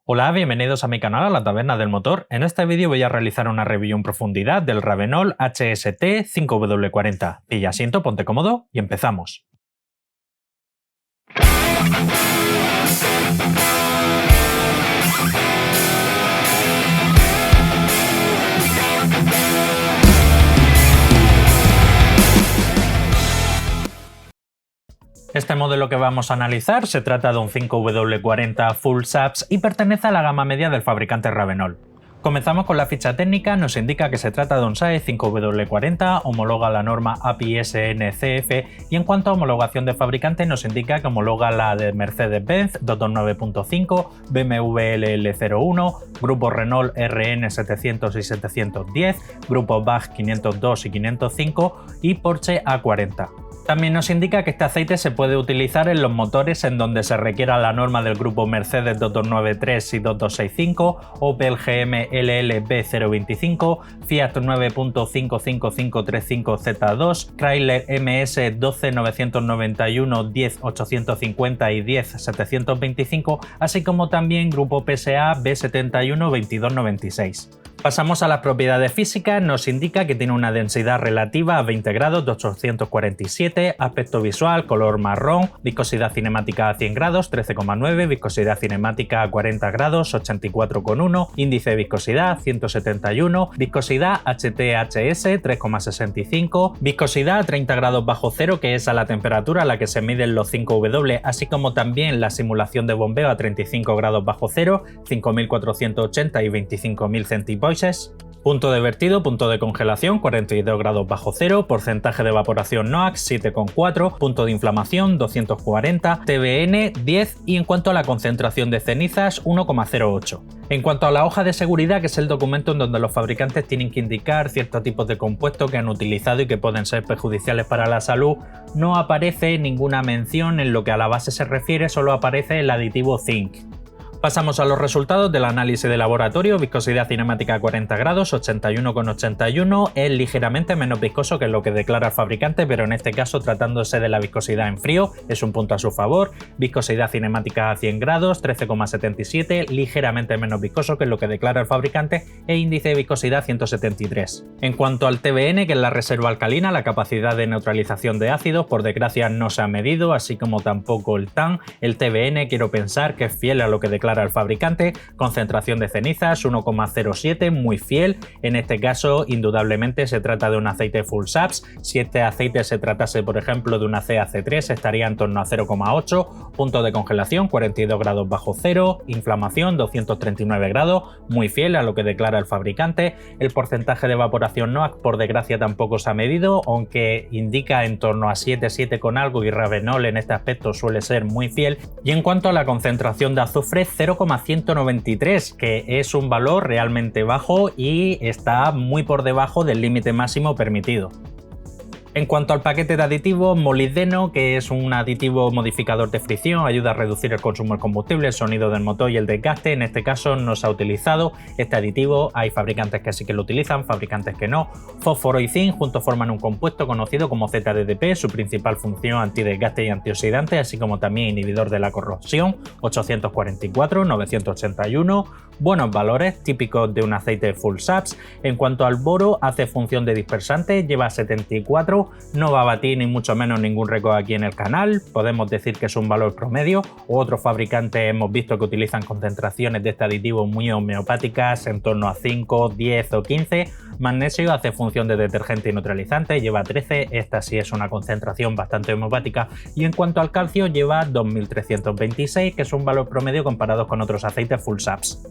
Hola, bienvenidos a mi canal, a la Taberna del Motor. En este vídeo voy a realizar una review en profundidad del Ravenol HST 5W40. Pilla asiento, ponte cómodo y empezamos. Este modelo que vamos a analizar se trata de un 5W40 Full SAPS y pertenece a la gama media del fabricante Ravenol. Comenzamos con la ficha técnica, nos indica que se trata de un SAE 5W40, homologa la norma API SNCF y en cuanto a homologación de fabricante nos indica que homologa la de Mercedes-Benz 229.5, BMW LL01, Grupo Renault RN 700 y 710, Grupo BAG 502 y 505 y Porsche A40. También nos indica que este aceite se puede utilizar en los motores en donde se requiera la norma del grupo Mercedes 2293 y 2265, Opel GM LLB 025, Fiat 9.55535Z2, Chrysler MS 12991, 10850 y 10725, así como también grupo PSA B71 2296. Pasamos a las propiedades físicas, nos indica que tiene una densidad relativa a 20 grados de 847, aspecto visual, color marrón, viscosidad cinemática a 100 grados, 13,9, viscosidad cinemática a 40 grados, 84,1, índice de viscosidad, 171, viscosidad HTHS, 3,65, viscosidad a 30 grados bajo cero, que es a la temperatura a la que se miden los 5W, así como también la simulación de bombeo a 35 grados bajo cero, 5480 y 25.000 centipoises. Punto de vertido, punto de congelación 42 grados bajo cero, porcentaje de evaporación NOAC 7,4, punto de inflamación 240, TBN 10 y en cuanto a la concentración de cenizas 1,08. En cuanto a la hoja de seguridad, que es el documento en donde los fabricantes tienen que indicar ciertos tipos de compuestos que han utilizado y que pueden ser perjudiciales para la salud, no aparece ninguna mención en lo que a la base se refiere, solo aparece el aditivo zinc. Pasamos a los resultados del análisis de laboratorio. Viscosidad cinemática a 40 grados, 81,81, es ligeramente menos viscoso que lo que declara el fabricante, pero en este caso, tratándose de la viscosidad en frío, es un punto a su favor. Viscosidad cinemática a 100 grados, 13,77, ligeramente menos viscoso que lo que declara el fabricante, e índice de viscosidad 173. En cuanto al TBN, que es la reserva alcalina, la capacidad de neutralización de ácidos, por desgracia no se ha medido, así como tampoco el TAN. El TBN quiero pensar que es fiel a lo que declara al fabricante. Concentración de cenizas 1,07, muy fiel. En este caso indudablemente se trata de un aceite full SAPS. Si este aceite se tratase por ejemplo de una CAC3 estaría en torno a 0,8. Punto de congelación 42 grados bajo cero, inflamación 239 grados, muy fiel a lo que declara el fabricante. El porcentaje de evaporación NOAC por desgracia tampoco se ha medido, aunque indica en torno a 7 con algo y Ravenol en este aspecto suele ser muy fiel. Y en cuanto a la concentración de azufre, 0,193, que es un valor realmente bajo y está muy por debajo del límite máximo permitido. En cuanto al paquete de aditivos, molibdeno, que es un aditivo modificador de fricción, ayuda a reducir el consumo de combustible, el sonido del motor y el desgaste. En este caso no se ha utilizado este aditivo, hay fabricantes que sí que lo utilizan, fabricantes que no. Fósforo y zinc juntos forman un compuesto conocido como ZDDP, su principal función antidesgaste y antioxidante, así como también inhibidor de la corrosión, 844, 981, buenos valores típicos de un aceite full SAPS. En cuanto al boro, hace función de dispersante, lleva 74, no va a batir ni mucho menos ningún récord aquí en el canal, podemos decir que es un valor promedio. Otros fabricantes hemos visto que utilizan concentraciones de este aditivo muy homeopáticas, en torno a 5, 10 o 15. Magnesio hace función de detergente y neutralizante, lleva 13, esta sí es una concentración bastante homeopática. Y en cuanto al calcio lleva 2326, que es un valor promedio comparado con otros aceites full SAPS.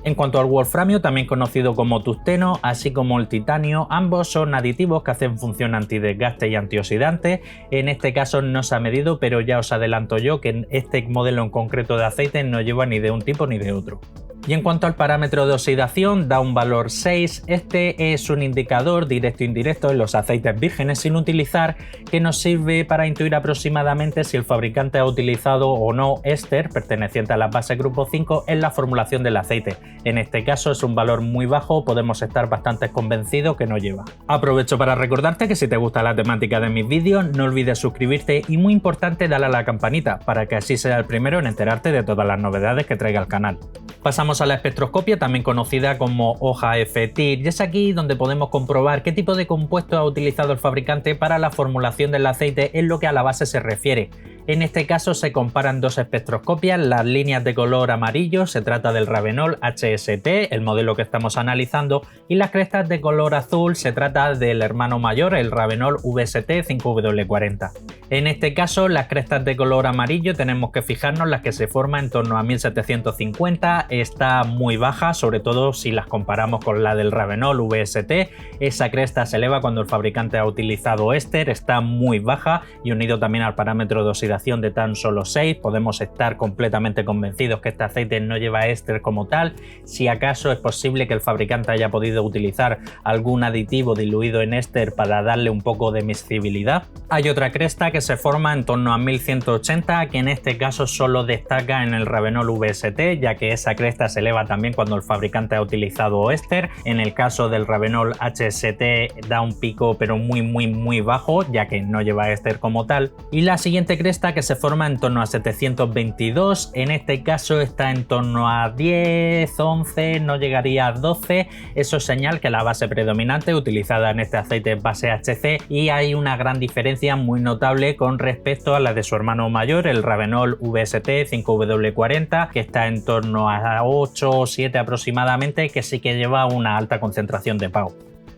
En cuanto al wolframio, también conocido como tungsteno, así como el titanio, ambos son aditivos que hacen función antidesgaste y antioxidante. En este caso no se ha medido, pero ya os adelanto yo que este modelo en concreto de aceite no lleva ni de un tipo ni de otro. Y en cuanto al parámetro de oxidación, da un valor 6. Este es un indicador directo e indirecto en los aceites vírgenes sin utilizar, que nos sirve para intuir aproximadamente si el fabricante ha utilizado o no éster perteneciente a la base grupo 5 en la formulación del aceite. En este caso es un valor muy bajo, podemos estar bastante convencidos que no lleva. Aprovecho para recordarte que si te gusta la temática de mis vídeos, no olvides suscribirte y, muy importante, dale a la campanita para que así seas el primero en enterarte de todas las novedades que traiga el canal. Pasamos a la espectroscopia, también conocida como hoja F-TIR, y es aquí donde podemos comprobar qué tipo de compuesto ha utilizado el fabricante para la formulación del aceite en lo que a la base se refiere. En este caso se comparan dos espectroscopias, las líneas de color amarillo, se trata del Ravenol HST, el modelo que estamos analizando, y las crestas de color azul, se trata del hermano mayor, el Ravenol VST 5W40. En este caso, las crestas de color amarillo tenemos que fijarnos las que se forman en torno a 1750, está muy baja, sobre todo si las comparamos con la del Ravenol VST, esa cresta se eleva cuando el fabricante ha utilizado éster, está muy baja, y unido también al parámetro de oxidación de tan solo 6, podemos estar completamente convencidos que este aceite no lleva éster como tal. Si acaso es posible que el fabricante haya podido utilizar algún aditivo diluido en éster para darle un poco de miscibilidad. Hay otra cresta que se forma en torno a 1180, que en este caso solo destaca en el Ravenol VST, ya que esa cresta se eleva también cuando el fabricante ha utilizado éster. En el caso del Ravenol HST da un pico pero muy bajo, ya que no lleva éster como tal. Y la siguiente cresta que se forma en torno a 722, en este caso está en torno a 10, 11, no llegaría a 12, eso es señal que la base predominante utilizada en este aceite es base HC, y hay una gran diferencia muy notable con respecto a la de su hermano mayor, el Ravenol VST 5W40, que está en torno a 8 o 7 aproximadamente, que sí que lleva una alta concentración de PAU.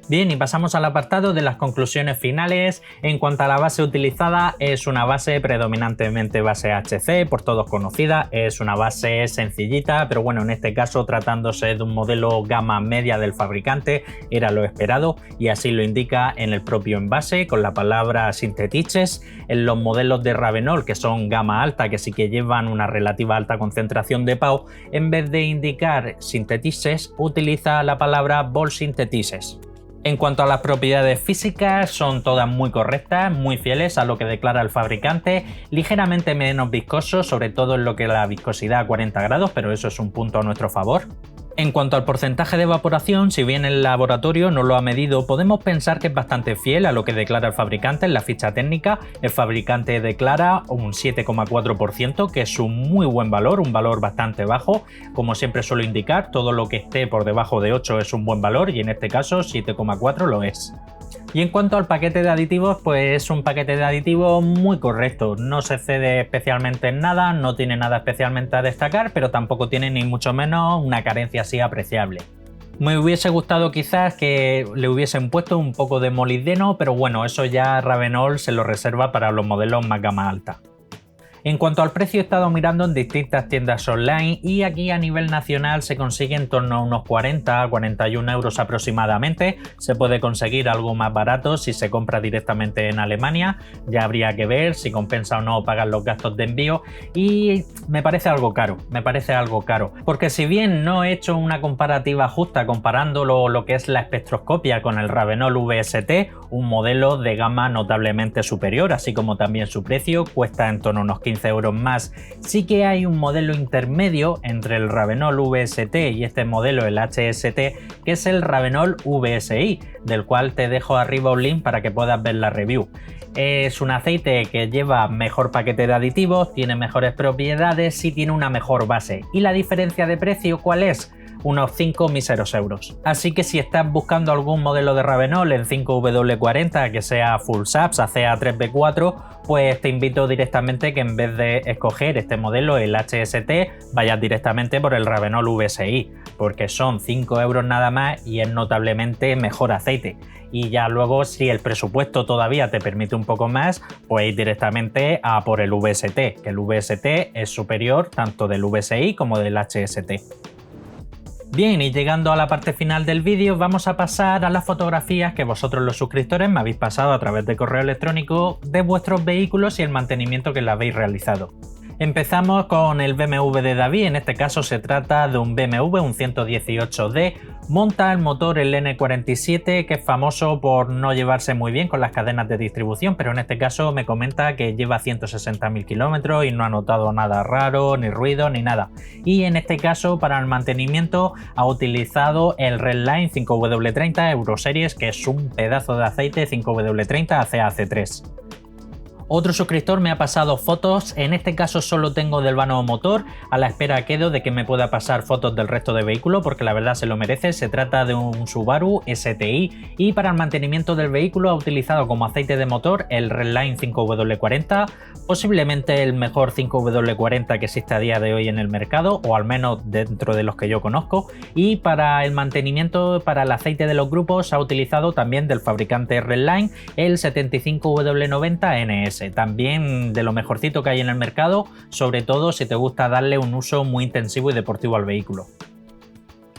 Bien, y pasamos al apartado de las conclusiones finales. En cuanto a la base utilizada, es una base predominantemente base HC, por todos conocida, es una base sencillita, pero bueno, en este caso tratándose de un modelo gama media del fabricante, era lo esperado y así lo indica en el propio envase con la palabra Synthetices. En los modelos de Ravenol, que son gama alta, que sí que llevan una relativa alta concentración de PAU, en vez de indicar Synthetices, utiliza la palabra Vol Synthetices. En cuanto a las propiedades físicas, son todas muy correctas, muy fieles a lo que declara el fabricante, ligeramente menos viscosos, sobre todo en lo que es la viscosidad a 40 grados, pero eso es un punto a nuestro favor. En cuanto al porcentaje de evaporación, si bien el laboratorio no lo ha medido, podemos pensar que es bastante fiel a lo que declara el fabricante en la ficha técnica. El fabricante declara un 7,4%, que es un muy buen valor, un valor bastante bajo. Como siempre suelo indicar, todo lo que esté por debajo de 8 es un buen valor y en este caso 7,4 lo es. Y en cuanto al paquete de aditivos, pues es un paquete de aditivos muy correcto, no se cede especialmente en nada, no tiene nada especialmente a destacar, pero tampoco tiene ni mucho menos una carencia así apreciable. Me hubiese gustado quizás que le hubiesen puesto un poco de molibdeno, pero bueno, eso ya Ravenol se lo reserva para los modelos más gama alta. En cuanto al precio, he estado mirando en distintas tiendas online y aquí a nivel nacional se consigue en torno a unos 40 a 41 euros aproximadamente. Se puede conseguir algo más barato si se compra directamente en Alemania. Ya habría que ver si compensa o no pagar los gastos de envío y me parece algo caro, porque si bien no he hecho una comparativa justa comparándolo lo que es la espectroscopia con el Ravenol VST, un modelo de gama notablemente superior, así como también su precio cuesta en torno a unos 15 euros más. Sí que hay un modelo intermedio entre el Ravenol VST y este modelo, el HST, que es el Ravenol VSI, del cual te dejo arriba un link para que puedas ver la review. Es un aceite que lleva mejor paquete de aditivos, tiene mejores propiedades y tiene una mejor base. ¿Y la diferencia de precio cuál es? Unos 5 míseros euros. Así que si estás buscando algún modelo de Ravenol en 5W40 que sea full SAPS, ACEA3B4, pues te invito directamente que en vez de escoger este modelo, el HST, vayas directamente por el Ravenol VSI, porque son 5 euros nada más y es notablemente mejor aceite. Y ya luego, si el presupuesto todavía te permite un poco más, pues ir directamente a por el VST, que el VST es superior tanto del VSI como del HST. Bien, y llegando a la parte final del vídeo, vamos a pasar a las fotografías que vosotros los suscriptores me habéis pasado a través de correo electrónico de vuestros vehículos y el mantenimiento que le habéis realizado. Empezamos con el BMW de David, en este caso se trata de un BMW, un 118D, monta el motor el N47 que es famoso por no llevarse muy bien con las cadenas de distribución, pero en este caso me comenta que lleva 160.000 kilómetros y no ha notado nada raro, ni ruido, ni nada. Y en este caso para el mantenimiento ha utilizado el Redline 5W30 Euroseries, que es un pedazo de aceite 5W30 ACEA C3. Otro suscriptor me ha pasado fotos, en este caso solo tengo del vano motor, a la espera quedo de que me pueda pasar fotos del resto de vehículo porque la verdad se lo merece. Se trata de un Subaru STI y para el mantenimiento del vehículo ha utilizado como aceite de motor el Redline 5W40, posiblemente el mejor 5W40 que existe a día de hoy en el mercado, o al menos dentro de los que yo conozco, y para el mantenimiento, para el aceite de los grupos, ha utilizado también del fabricante Redline el 75W90 NS. También de lo mejorcito que hay en el mercado, sobre todo si te gusta darle un uso muy intensivo y deportivo al vehículo.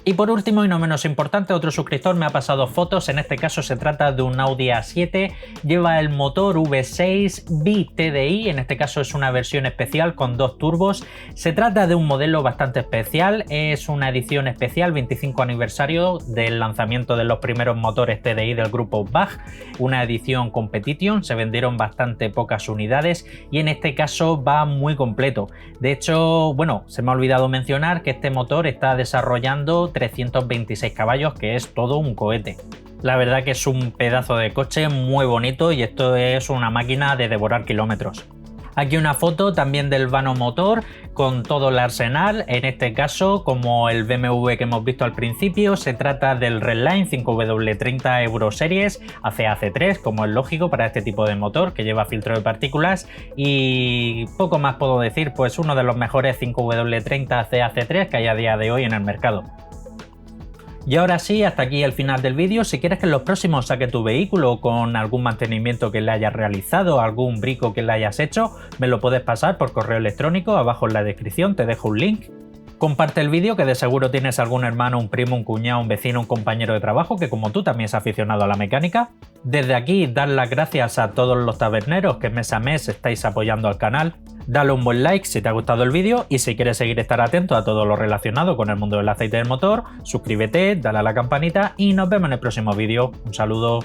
Y por último y no menos importante, otro suscriptor me ha pasado fotos, en este caso se trata de un Audi A7, lleva el motor V6 bi-TDI, en este caso es una versión especial con 2 turbos, se trata de un modelo bastante especial, es una edición especial 25 aniversario del lanzamiento de los primeros motores TDI del grupo BAG, una edición Competition, se vendieron bastante pocas unidades y en este caso va muy completo. De hecho, bueno, se me ha olvidado mencionar que este motor está desarrollando 326 caballos, que es todo un cohete. La verdad que es un pedazo de coche muy bonito y esto es una máquina de devorar kilómetros. Aquí una foto también del vano motor con todo el arsenal, en este caso como el BMW que hemos visto al principio, se trata del Redline 5W30 Euro Series AC3, como es lógico para este tipo de motor que lleva filtro de partículas, y poco más puedo decir, pues uno de los mejores 5W30 AC3 que hay a día de hoy en el mercado. Y ahora sí, hasta aquí el final del vídeo. Si quieres que en los próximos saque tu vehículo con algún mantenimiento que le hayas realizado, algún brico que le hayas hecho, me lo puedes pasar por correo electrónico, abajo en la descripción te dejo un link. Comparte el vídeo, que de seguro tienes algún hermano, un primo, un cuñado, un vecino, un compañero de trabajo que como tú también es aficionado a la mecánica. Desde aquí, dar las gracias a todos los taberneros que mes a mes estáis apoyando al canal. Dale un buen like si te ha gustado el vídeo y si quieres seguir estar atento a todo lo relacionado con el mundo del aceite del motor, suscríbete, dale a la campanita y nos vemos en el próximo vídeo. Un saludo.